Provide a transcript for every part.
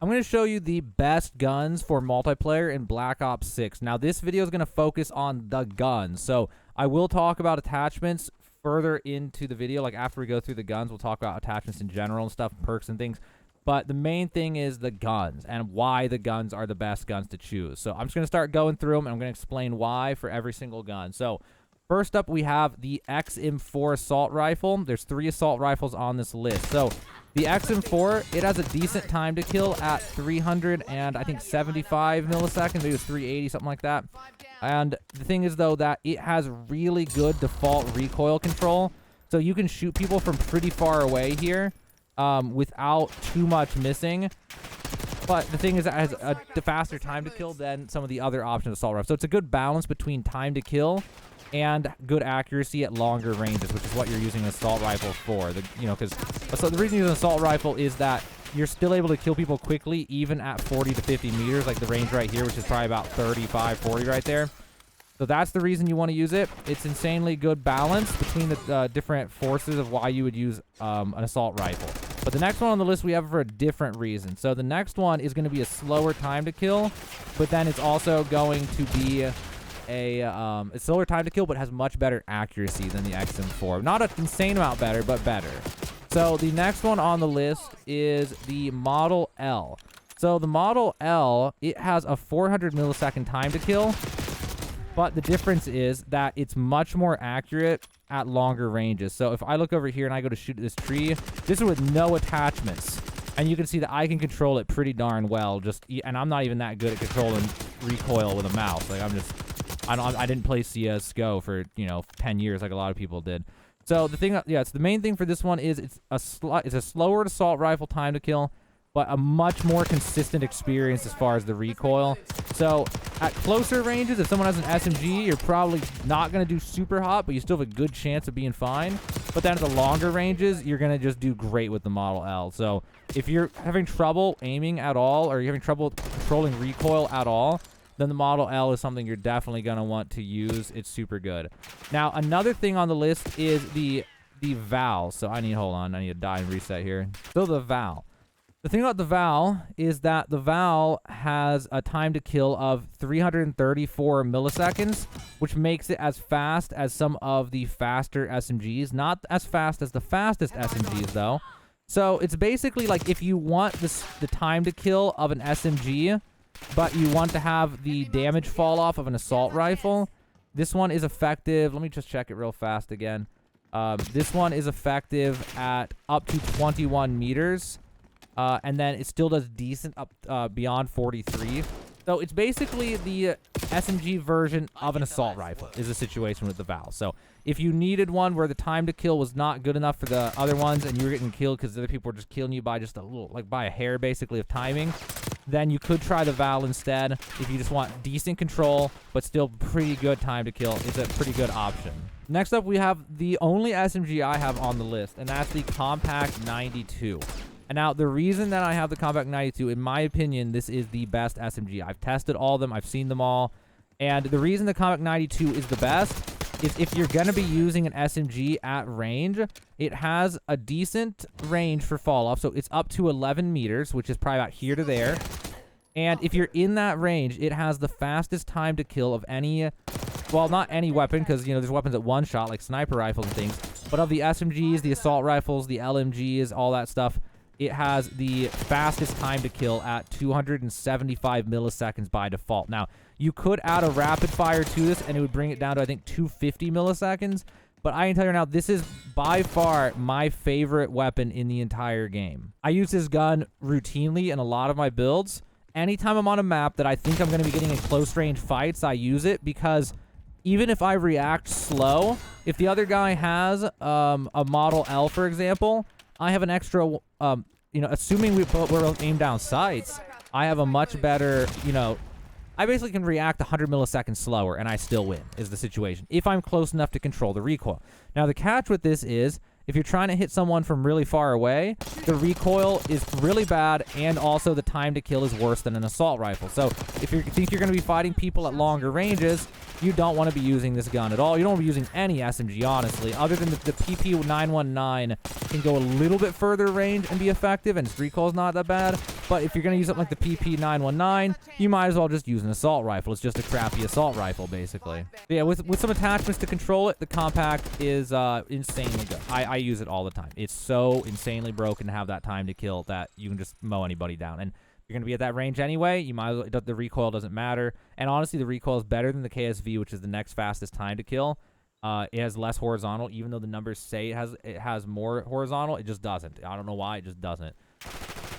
I'm going to show you the best guns for multiplayer in Black Ops 6. Now, this video is going to focus on the guns. So, I will talk about attachments further into the video. Like, after we go through the guns, we'll talk about attachments in general and stuff, perks and things. But the main thing is the guns and why the guns are the best guns to choose. So, I'm just going to start going through them, and I'm going to explain why for every single gun. So, first up, we have the XM4 assault rifle. There's 3 assault rifles on this list. So, the XM4, it has a decent time to kill at 300 and I think 75 milliseconds. Maybe it was 380, something like that. And the thing is, though, that it has really good default recoil control. So you can shoot people from pretty far away here without too much missing. But the thing is, it has a faster time to kill than some of the other options of assault rifle. So it's a good balance between time to kill and good accuracy at longer ranges, which is what you're using an assault rifle for. So the reason you use an assault rifle is that you're still able to kill people quickly, even at 40 to 50 meters, like the range right here, which is probably about 35, 40 right there. So that's the reason you want to use it. It's insanely good balance between the different forces of why you would use an assault rifle. But the next one on the list we have for a different reason. So the next one is going to be a slower time to kill, but then it's also going to be a slower time to kill, but has much better accuracy than the XM4. Not an insane amount better, but better. So the next one on the list is the Model L. So the Model L, it has a 400 millisecond time to kill, but the difference is that it's much more accurate at longer ranges. So if I look over here and I go to shoot at this tree, this is with no attachments, and you can see that I can control it pretty darn well. And I'm not even that good at controlling recoil with a mouse. Like I didn't play CS:GO for 10 years like a lot of people did. So the thing, it's the main thing for this one is it's a slower assault rifle time to kill, but a much more consistent experience as far as the recoil. So at closer ranges, if someone has an SMG, you're probably not going to do super hot, but you still have a good chance of being fine. But then at the longer ranges, you're going to just do great with the Model L. So if you're having trouble aiming at all, or you're having trouble controlling recoil at all, then the Model L is something you're definitely going to want to use. It's super good. Now, another thing on the list is the Val. So hold on, I need to die and reset here. So the Val. The thing about the Val is that the Val has a time to kill of 334 milliseconds, which makes it as fast as some of the faster SMGs. Not as fast as the fastest SMGs, though. So it's basically like if you want the time to kill of an SMG, but you want to have the damage fall off of an assault rifle, this one is effective. Let me just check it real fast again. This one is effective at up to 21 meters. And then it still does decent up beyond 43. So it's basically the SMG version of an assault rifle is the situation with the Val. So if you needed one where the time to kill was not good enough for the other ones and you were getting killed because the other people were just killing you by just a little, like by a hair basically of timing, then you could try the Val instead. If you just want decent control but still pretty good time to kill, it's a pretty good option. Next up, we have the only SMG I have on the list, and that's the Compact 92. And now, the reason that I have the Compact 92, in my opinion, this is the best SMG. I've tested all of them. I've seen them all. And the reason the Compact 92 is the best is if you're going to be using an SMG at range, it has a decent range for fall off. So it's up to 11 meters, which is probably about here to there. And if you're in that range, it has the fastest time to kill of any, well, not any weapon, because, there's weapons at one shot, like sniper rifles and things. But of the SMGs, the assault rifles, the LMGs, all that stuff, it has the fastest time to kill at 275 milliseconds by default. Now, you could add a rapid fire to this, and it would bring it down to, I think, 250 milliseconds. But I can tell you now, this is by far my favorite weapon in the entire game. I use this gun routinely in a lot of my builds. Anytime I'm on a map that I think I'm going to be getting in close range fights, I use it because even if I react slow, if the other guy has a Model L, for example, I have an extra, assuming we're aimed down sights, I have a much better, I basically can react 100 milliseconds slower and I still win, is the situation, if I'm close enough to control the recoil. Now, the catch with this is, if you're trying to hit someone from really far away, the recoil is really bad, and also the time to kill is worse than an assault rifle. So if you think you're going to be fighting people at longer ranges, you don't want to be using this gun at all. You don't want to be using any SMG, honestly, other than the PP919 can go a little bit further range and be effective, and its recoil is not that bad. But if you're going to use something like the PP919, you might as well just use an assault rifle. It's just a crappy assault rifle, basically. But yeah, with some attachments to control it, the compact is insanely good. I use it all the time. It's so insanely broken to have that time to kill that you can just mow anybody down. And you're going to be at that range anyway, you might as well, the recoil doesn't matter. And honestly, the recoil is better than the KSV, which is the next fastest time to kill. It has less horizontal, even though the numbers say it has more horizontal. It just doesn't. I don't know why, it just doesn't.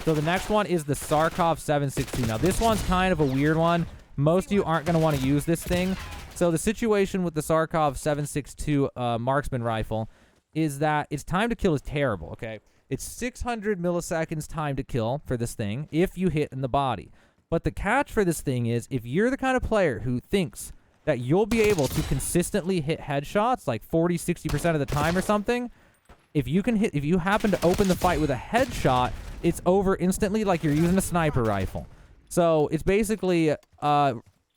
So the next one is the Sarkov 762. Now, this one's kind of a weird one. Most of you aren't going to want to use this thing. So the situation with the Sarkov 762 Marksman rifle is that its time to kill is terrible, okay? It's 600 milliseconds time to kill for this thing if you hit in the body. But the catch for this thing is if you're the kind of player who thinks that you'll be able to consistently hit headshots like 40, 60% of the time or something, if you happen to open the fight with a headshot, it's over instantly like you're using a sniper rifle. So it's basically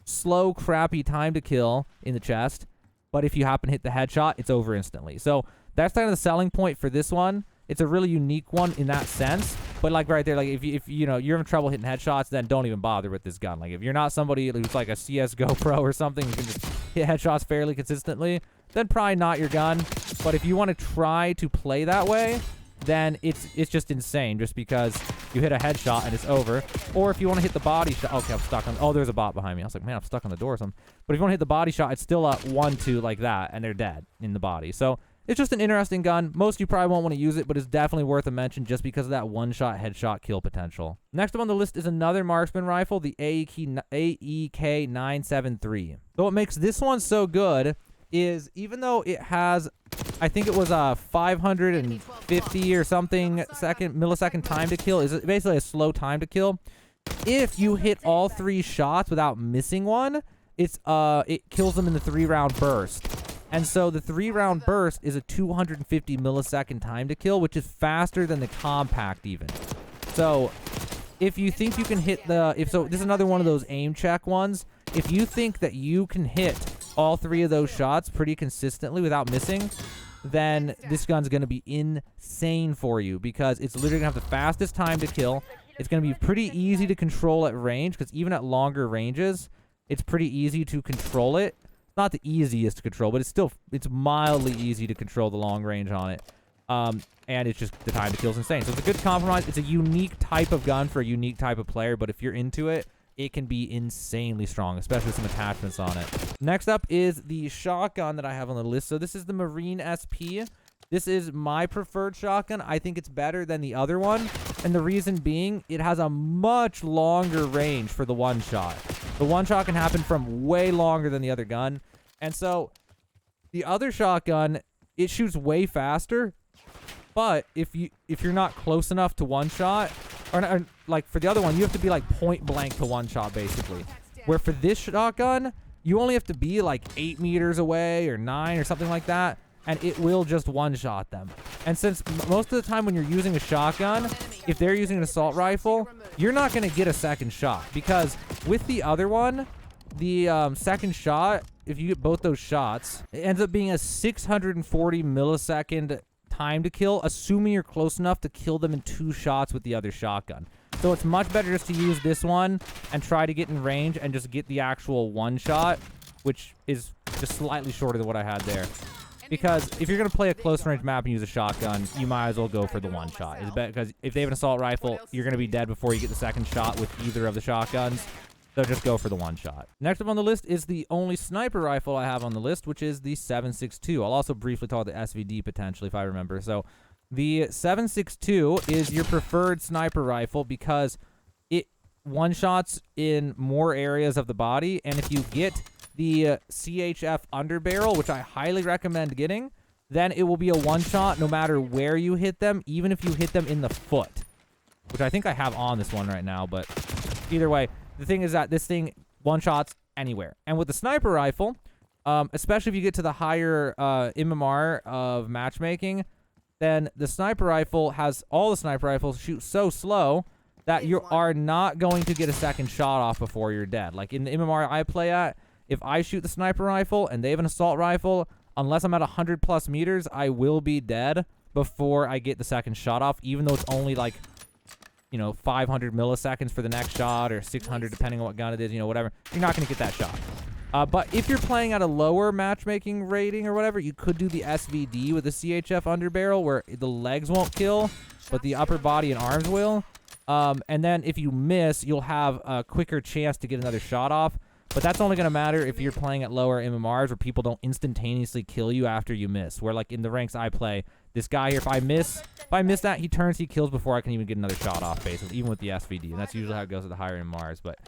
slow, crappy time to kill in the chest. But if you happen to hit the headshot, it's over instantly. So that's kind of the selling point for this one. It's a really unique one in that sense. But like right there, like if you know you're having trouble hitting headshots, then don't even bother with this gun. Like if you're not somebody who's like a CS:GO pro or something who can just hit headshots fairly consistently, then probably not your gun. But if you want to try to play that way, then it's just insane just because you hit a headshot and it's over. Or if you want to hit the body shot, okay, I'm stuck on, oh, there's a bot behind me. I was like, man, I'm stuck on the door or something. But if you want to hit the body shot, it's still a 1-2 like that, and they're dead in the body. So it's just an interesting gun. Most of you probably won't want to use it, but it's definitely worth a mention just because of that one-shot headshot kill potential. Next up on the list is another Marksman rifle, the AEK 973. So what makes this one so good is even though it has, I think it was a 550 or something millisecond time to kill, is basically a slow time to kill. If you hit all 3 shots without missing one, it kills them in the 3-round burst. And so the 3-round burst is a 250 millisecond time to kill, which is faster than the compact even. So if you think you can hit this is another one of those aim check ones. If you think that you can hit all 3 of those shots pretty consistently without missing, then this gun's going to be insane for you because it's literally going to have the fastest time to kill. It's going to be pretty easy to control at range because even at longer ranges, it's pretty easy to control it. Not the easiest to control, but it's mildly easy to control the long range on it. And it's just the time to kill is insane. So it's a good compromise. It's a unique type of gun for a unique type of player, but if you're into it, it can be insanely strong, especially with some attachments on it. Next up is the shotgun that I have on the list. So this is the Marine SP. This is my preferred shotgun. I think it's better than the other one. And the reason being, it has a much longer range for the one shot. The one shot can happen from way longer than the other gun. And so the other shotgun, it shoots way faster. But if you're not close enough to one shot, or like for the other one, you have to be like point blank to one shot basically. Where for this shotgun, you only have to be like 8 meters away or 9 or something like that, and it will just one-shot them. And since most of the time when you're using a shotgun, if they're using an assault rifle, you're not going to get a second shot. Because with the other one, the second shot, if you get both those shots, it ends up being a 640 millisecond time to kill, assuming you're close enough to kill them in 2 shots with the other shotgun. So it's much better just to use this one and try to get in range and just get the actual one shot, which is just slightly shorter than what I had there. Because if you're going to play a close range map and use a shotgun, you might as well go for the one shot. Because if they have an assault rifle, you're going to be dead before you get the second shot with either of the shotguns. So just go for the one shot. Next up on the list is the only sniper rifle I have on the list, which is the 7.62. I'll also briefly talk the SVD potentially if I remember. So the 7.62 is your preferred sniper rifle because it one-shots in more areas of the body. And if you get the CHF underbarrel, which I highly recommend getting, then it will be a one-shot no matter where you hit them, even if you hit them in the foot, which I think I have on this one right now. But either way, the thing is that this thing one-shots anywhere. And with the sniper rifle, especially if you get to the higher MMR of matchmaking, then the sniper rifle has all the sniper rifles shoot so slow that you are not going to get a second shot off before you're dead. Like in the MMR I play at, if I shoot the sniper rifle and they have an assault rifle, unless I'm at 100+ meters, I will be dead before I get the second shot off, even though it's only like, you know, 500 milliseconds for the next shot, or 600 depending on what gun it is, you know, whatever. You're not going to get that shot. But if you're playing at a lower matchmaking rating or whatever, you could do the SVD with the CHF underbarrel, where the legs won't kill, but the upper body and arms will. And then if you miss, you'll have a quicker chance to get another shot off. But that's only going to matter if you're playing at lower MMRs, where people don't instantaneously kill you after you miss. Where, like, in the ranks I play, this guy here, if I miss that, he turns, he kills before I can even get another shot off, basically, even with the SVD. And that's usually how it goes at the higher MMRs. But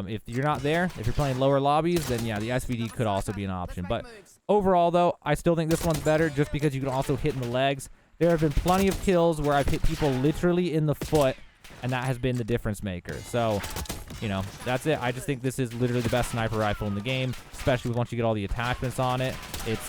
if you're not there, if you're playing lower lobbies, then yeah, the SVD could also be an option. But overall, though, I still think this one's better, just because you can also hit in the legs. There have been plenty of kills where I've hit people literally in the foot, and that has been the difference maker. So, you know, that's it. I just think this is literally the best sniper rifle in the game, especially once you get all the attachments on it. It's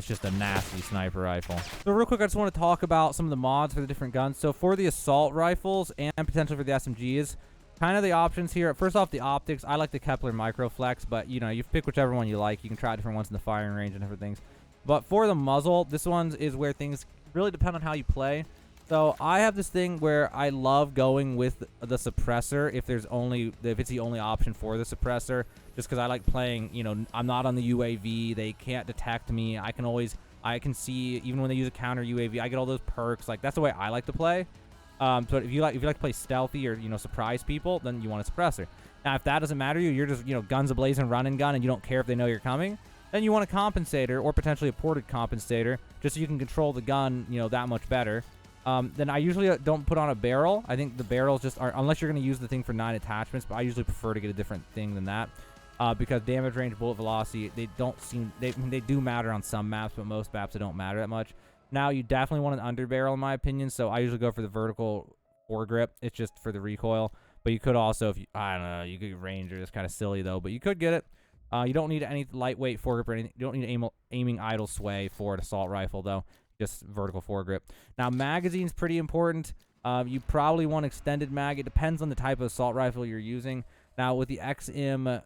just a nasty sniper rifle. So real quick, I just want to talk about some of the mods for the different guns. So for the assault rifles and potentially for the SMGs, kind of the options here. First off, the optics. I like the Kepler Microflex, but, you know, you pick whichever one you like. You can try different ones in the firing range and different things. But for the muzzle, this one is where things really depend on how you play. So I have this thing where I love going with the suppressor if it's the only option for the suppressor, just because I like playing, you know, I'm not on the UAV, they can't detect me, I can see, even when they use a counter UAV, I get all those perks. Like, that's the way I like to play. So if you like to play stealthy or, you know, surprise people, then you want a suppressor. Now, if that doesn't matter to you, you're just, you know, guns a-blazing, run and gun, and you don't care if they know you're coming, then you want a compensator, or potentially a ported compensator, just so you can control the gun, you know, that much better. Then I usually don't put on a barrel. I think the barrels just are, unless you're going to use the thing for 9 attachments, but I usually prefer to get a different thing than that. Because damage range, bullet velocity, they do matter on some maps, but most maps they don't matter that much. Now, you definitely want an underbarrel in my opinion, so I usually go for the vertical foregrip. It's just for the recoil. But you could also, if you, I don't know, you could get Ranger. It's kind of silly though, but you could get it. You don't need any lightweight foregrip or anything. You don't need aiming idle sway for an assault rifle though. Just vertical foregrip. Now, magazine's pretty important. You probably want extended mag. It depends on the type of assault rifle you're using. Now, with the XM4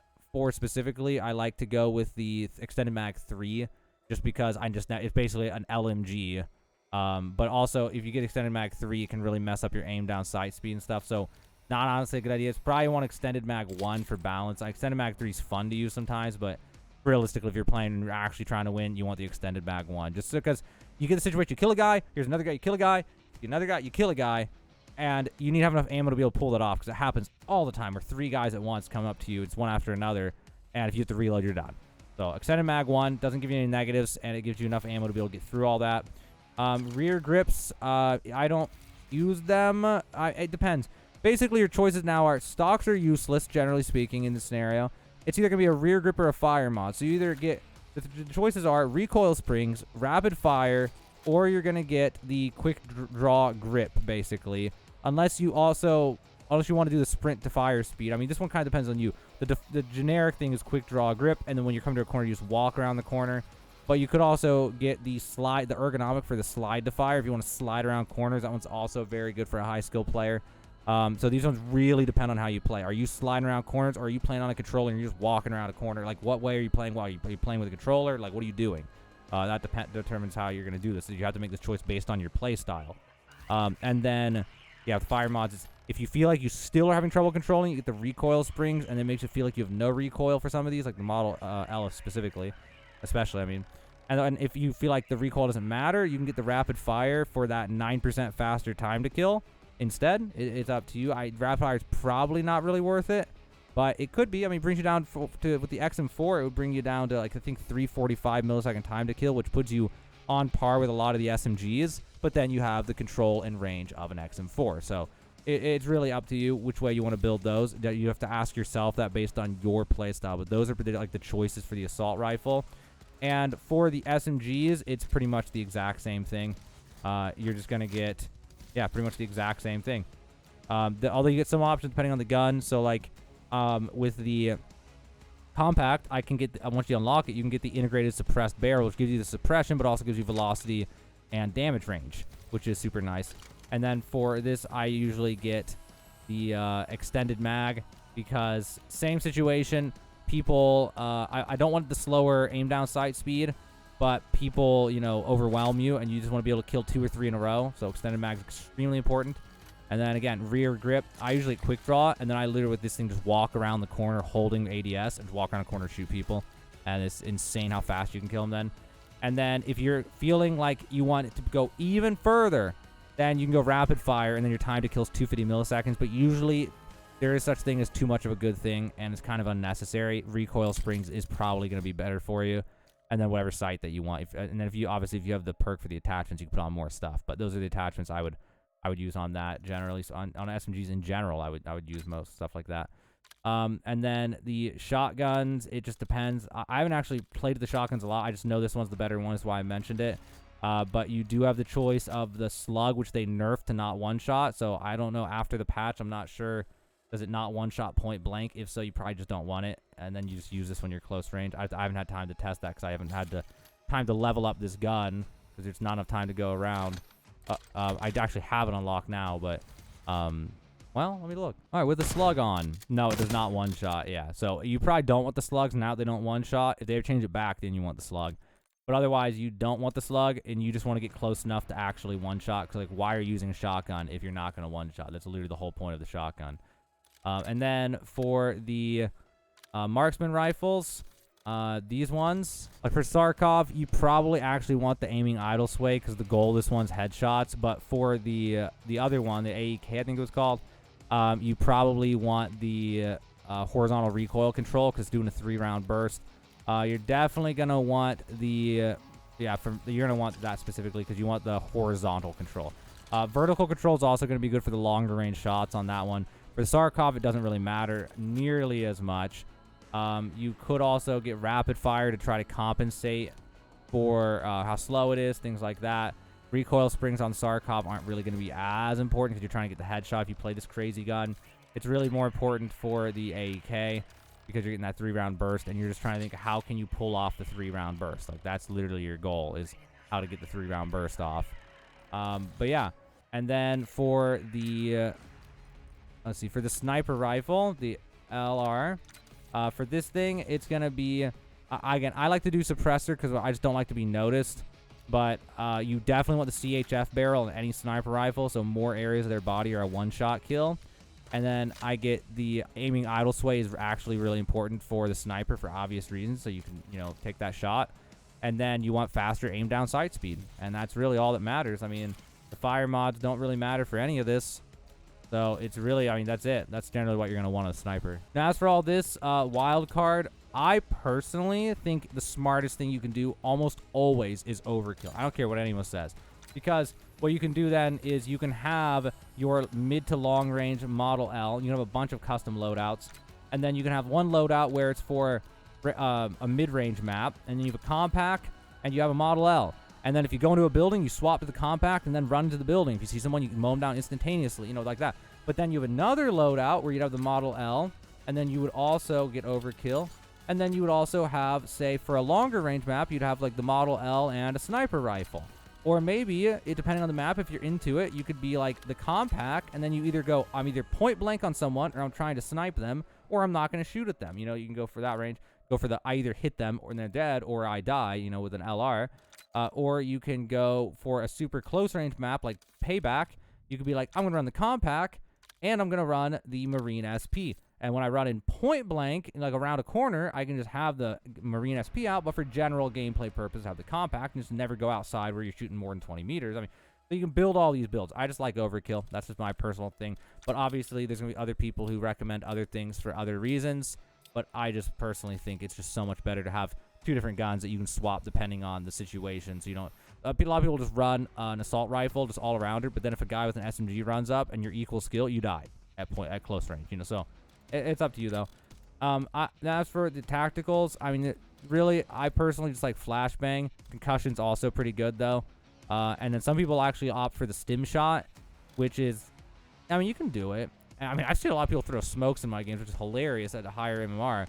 specifically, I like to go with the extended mag 3, just because it's basically an LMG. But also, if you get extended mag 3, it can really mess up your aim down, sight speed and stuff. So, not honestly a good idea. It's probably want extended mag 1 for balance. Extended mag 3 is fun to use sometimes, but realistically, if you're playing and you're actually trying to win, you want the extended mag 1. Just because you get the situation, you kill a guy, here's another guy, you kill a guy, another guy, you kill a guy, and you need to have enough ammo to be able to pull that off, because it happens all the time where 3 guys at once come up to you. It's one after another, and if you have to reload, you're done. So extended mag 1 doesn't give you any negatives, and it gives you enough ammo to be able to get through all that. Rear grips, I don't use them. It depends. Basically, your choices now are stocks are useless, generally speaking, in this scenario. It's either going to be a rear grip or a fire mod. So you either get, the choices are recoil springs, rapid fire, or you're going to get the quick draw grip, basically. Unless you want to do the sprint to fire speed. I mean, this one kind of depends on you. The generic thing is quick draw grip, and then when you come to a corner, you just walk around the corner. But you could also get the ergonomic for the slide to fire. If you want to slide around corners, that one's also very good for a high skill player. So these ones really depend on how you play. Are you sliding around corners, or are you playing on a controller and you're just walking around a corner? Like, what way are you playing? Are you playing with a controller? Like, what are you doing? That determines how you're going to do this. So you have to make this choice based on your play style. And then, yeah, with fire mods, if you feel like you still are having trouble controlling, you get the recoil springs, and it makes you feel like you have no recoil for some of these, like the Model Ellis specifically, especially, I mean. And if you feel like the recoil doesn't matter, you can get the rapid fire for that 9% faster time to kill. Instead, it's up to you. Rapid fire is probably not really worth it, but it could be. I mean, it brings you down with the XM4, it would bring you down to, like, I think 345 millisecond time to kill, which puts you on par with a lot of the SMGs, but then you have the control and range of an XM4. So it's really up to you which way you want to build those. You have to ask yourself that based on your playstyle, but those are like the choices for the assault rifle. And for the SMGs, it's pretty much the exact same thing. You're just going to get... yeah, pretty much the exact same thing. Although you get some options depending on the gun. So, like, with the compact, once you unlock it, you can get the integrated suppressed barrel, which gives you the suppression, but also gives you velocity and damage range, which is super nice. And then for this, I usually get the extended mag, because same situation. people, I don't want the slower aim down sight speed, but people, you know, overwhelm you, and you just want to be able to kill 2 or 3 in a row. So extended mag is extremely important. And then again, rear grip. I usually quick draw, and then I literally with this thing just walk around the corner holding ADS and just walk around the corner and shoot people. And it's insane how fast you can kill them then. And then if you're feeling like you want it to go even further, then you can go rapid fire, and then your time to kill is 250 milliseconds. But usually there is such thing as too much of a good thing, and it's kind of unnecessary. Recoil springs is probably going to be better for you. And then whatever sight that you want. And then if you obviously if you have the perk for the attachments, you can put on more stuff. But those are the attachments I would use on that generally. So on SMGs in general, I would use most stuff like that. And then the shotguns, it just depends. I haven't actually played the shotguns a lot. I just know this one's the better one, is why I mentioned it. But you do have the choice of the slug, which they nerfed to not one-shot. So I don't know after the patch. I'm not sure. Does it not one-shot point blank? If so, you probably just don't want it. And then you just use this when you're close range. I haven't had time to test that because I haven't had the time to level up this gun because there's not enough time to go around. I actually have it unlocked now, but, well, let me look. All right, with the slug on. No, it does not one-shot, yeah. So you probably don't want the slugs. Now they don't one-shot. If they ever change it back, then you want the slug. But otherwise, you don't want the slug, and you just want to get close enough to actually one-shot. Because, like, why are you using a shotgun if you're not going to one-shot? That's literally the whole point of the shotgun. And then for the marksman rifles, these ones, like for Sarkov, you probably actually want the aiming idle sway because the goal of this one's headshots. But for the other one, the AEK, I think it was called, you probably want the horizontal recoil control because it's doing a 3-round burst. You're definitely gonna want the you're gonna want that specifically because you want the horizontal control. Vertical control is also gonna be good for the longer range shots on that one. For the Sarkov, it doesn't really matter nearly as much. You could also get rapid fire to try to compensate for how slow it is, things like that. Recoil springs on Sarkov aren't really going to be as important because you're trying to get the headshot if you play this crazy gun. It's really more important for the AEK because you're getting that 3-round burst, and you're just trying to think, how can you pull off the 3-round burst? Like, that's literally your goal, is how to get the 3-round burst off. But yeah, and then for the... let's see, for the sniper rifle, the LR, for this thing, it's going to be, again, I like to do suppressor because I just don't like to be noticed, but you definitely want the CHF barrel in any sniper rifle, so more areas of their body are a one-shot kill. And then I get the aiming idle sway is actually really important for the sniper for obvious reasons, so you can, you know, take that shot. And then you want faster aim down sight speed, and that's really all that matters. I mean, the fire mods don't really matter for any of this. So it's really, I mean, that's it. That's generally what you're going to want on a sniper. Now, as for all this, Wildcard, I personally think the smartest thing you can do almost always is overkill. I don't care what anyone says. Because what you can do then is you can have your mid to long range Model L. You can have a bunch of custom loadouts. And then you can have one loadout where it's for a mid-range map. And then you have a compact and you have a Model L. And then if you go into a building, you swap to the compact and then run into the building. If you see someone, you can mow them down instantaneously, you know, like that. But then you have another loadout where you'd have the Model L, and then you would also get overkill. And then you would also have, say, for a longer range map, you'd have like the Model L and a sniper rifle. Or maybe, depending on the map, if you're into it, you could be like the compact, and then you either go, I'm either point blank on someone, or I'm trying to snipe them, or I'm not going to shoot at them. You know, you can go for that range. Go for the I either hit them or they're dead, or I die, you know, with an LR. Or you can go for a super close range map like Payback. You could be like, I'm going to run the compact, and I'm going to run the Marine SP. And when I run in point blank, like around a corner, I can just have the Marine SP out. But for general gameplay purposes, have the compact and just never go outside where you're shooting more than 20 meters. I mean, so you can build all these builds. I just like overkill. That's just my personal thing. But obviously, there's going to be other people who recommend other things for other reasons. But I just personally think it's just so much better to have 2 different guns that you can swap depending on the situation. So you don't. A lot of people just run an assault rifle just all around it. But then if a guy with an SMG runs up and you're equal skill, you die at close range. You know, so it's up to you though. As for the tacticals, I mean, really, I personally just like flashbang. Concussion's also pretty good though. And then some people actually opt for the stim shot, which is, I mean, you can do it. I mean, I've seen a lot of people throw smokes in my games, which is hilarious at a higher MMR.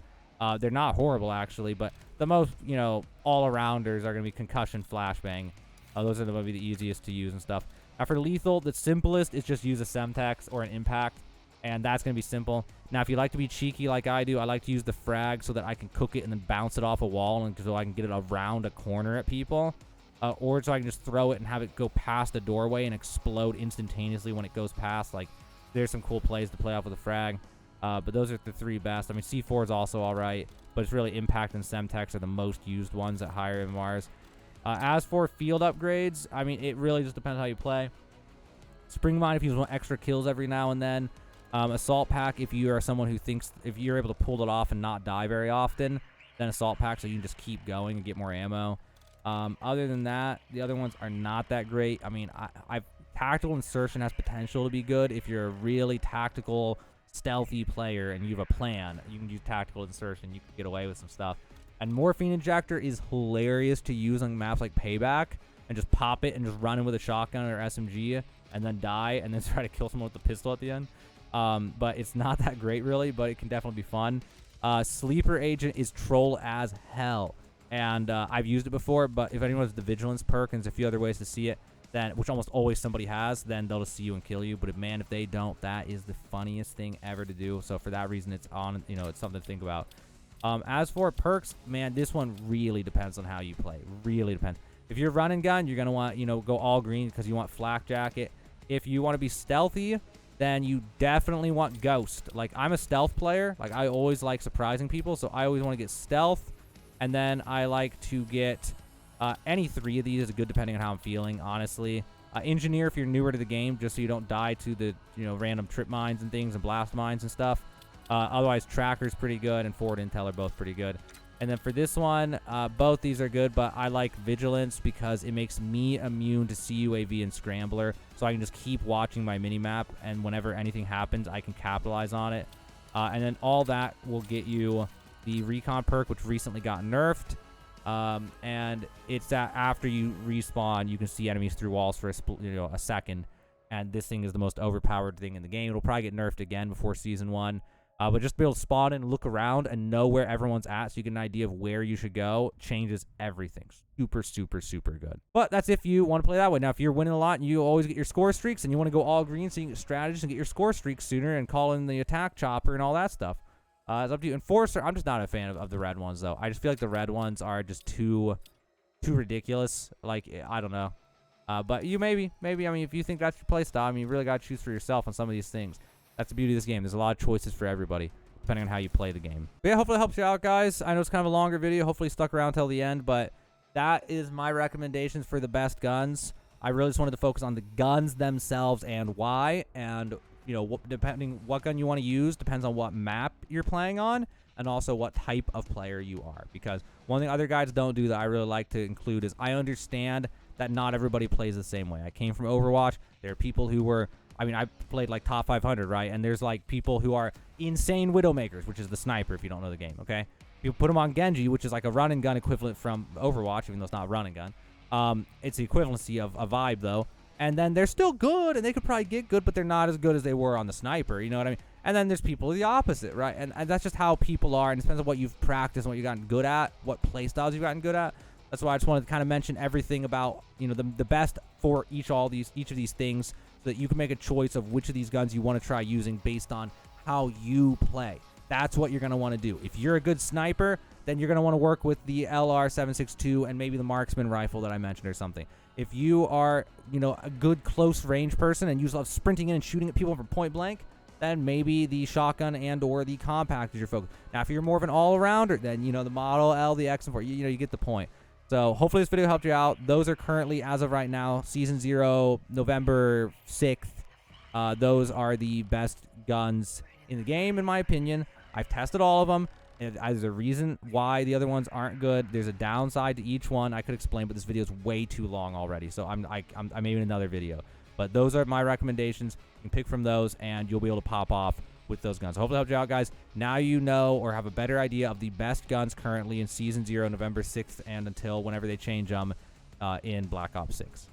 They're not horrible, actually, but the most, you know, all-arounders are going to be concussion, flashbang. Those are going to be the easiest to use and stuff. Now, for lethal, the simplest is just use a Semtex or an impact. and that's going to be simple. Now, if you like to be cheeky like I do, I like to use the frag so that I can cook it and then bounce it off a wall, and so I can get it around a corner at people. Or so I can just throw it and have it go past a doorway and explode instantaneously when it goes past. Like, there's some cool plays to play off with a frag. But those are the 3 best. I mean, C4 is also all right, but it's really Impact and Semtex are the most used ones at higher MMRs. As for field upgrades, I mean, it really just depends how you play. Spring Mine if you want extra kills every now and then. Assault Pack if you are someone who thinks if you're able to pull it off and not die very often, then Assault Pack so you can just keep going and get more ammo. Other than that, the other ones are not that great. I mean, Tactical Insertion has potential to be good if you're a really tactical, stealthy player and you have a plan. You can use Tactical Insertion. You can get away with some stuff. And Morphine Injector is hilarious to use on maps like Payback and just pop it and just run in with a shotgun or SMG and then die and then try to kill someone with the pistol at the end. But it's not that great, really, but it can definitely be fun. Sleeper Agent is troll as hell. And I've used it before, but if anyone has the Vigilance perk, and there's a few other ways to see it, then which almost always somebody has, then they'll just see you and kill you. But if they don't, that is the funniest thing ever to do. So for that reason, it's on. It's something to think about. As for perks, man, this one really depends on how you play. Really depends. If you're running gun, you're gonna want go all green because you want Flak Jacket. If you want to be stealthy, then you definitely want Ghost. Like, I'm a stealth player. Like, I always like surprising people, so I always want to get stealth. And then I like to get any 3 of these is good depending on how I'm feeling, honestly. Engineer if you're newer to the game, just so you don't die to the random trip mines and things and blast mines and stuff. Otherwise, Tracker's pretty good and Forward Intel are both pretty good. And then for this one, both these are good, but I like Vigilance because it makes me immune to CUAV and Scrambler, so I can just keep watching my minimap, and whenever anything happens, I can capitalize on it. And then all that will get you the Recon perk, which recently got nerfed, and it's that after you respawn, you can see enemies through walls for a second, and this thing is the most overpowered thing in the game. It'll probably get nerfed again before Season 1, but just be able to spawn in and look around and know where everyone's at so you get an idea of where you should go changes everything. Super, super, super good. But that's if you want to play that way. Now, if you're winning a lot and you always get your score streaks and you want to go all green so you can get strategies and get your score streaks sooner and call in the attack chopper and all that stuff, it's up to you. Enforcer, I'm just not a fan of the red ones, though. I just feel like the red ones are just too ridiculous. Like, I don't know. But you maybe, I mean, if you think that's your play style, I mean, you really got to choose for yourself on some of these things. That's the beauty of this game. There's a lot of choices for everybody, depending on how you play the game. But yeah, hopefully it helps you out, guys. I know it's kind of a longer video. Hopefully you stuck around till the end, but that is my recommendations for the best guns. I really just wanted to focus on the guns themselves and why, and depending what gun you want to use depends on what map you're playing on and also what type of player you are. Because one thing other guys don't do that I really like to include is I understand that not everybody plays the same way. I came from Overwatch. There are people who were, I mean, I played like top 500, right? And there's like people who are insane Widowmakers, which is the sniper if you don't know the game, okay? You put them on Genji, which is like a run and gun equivalent from Overwatch, even though it's not a run and gun. It's the equivalency of a vibe, though. And then they're still good, and they could probably get good, but they're not as good as they were on the sniper, you know what I mean? And then there's people the opposite, right? And that's just how people are, and it depends on what you've practiced and what you've gotten good at, what play styles you've gotten good at. That's why I just wanted to kind of mention everything about, the best for each of these things so that you can make a choice of which of these guns you want to try using based on how you play. That's what you're going to want to do. If you're a good sniper, then you're going to want to work with the LR762 and maybe the Marksman rifle that I mentioned or something. If you are, a good close range person and you love sprinting in and shooting at people from point blank, then maybe the shotgun and or the compact is your focus. Now, if you're more of an all-arounder, then, the Model L, the X, and 4, you get the point. So hopefully this video helped you out. Those are currently, as of right now, Season 0, November 6th. Those are the best guns in the game, in my opinion. I've tested all of them. And there's a reason why the other ones aren't good. There's a downside to each one I could explain, but this video is way too long already, so I'm maybe in another video. But those are my recommendations. You can pick from those, and you'll be able to pop off with those guns. So hopefully it helped you out, guys. Now you know or have a better idea of the best guns currently in Season 0, November 6th, and until whenever they change them in Black Ops 6.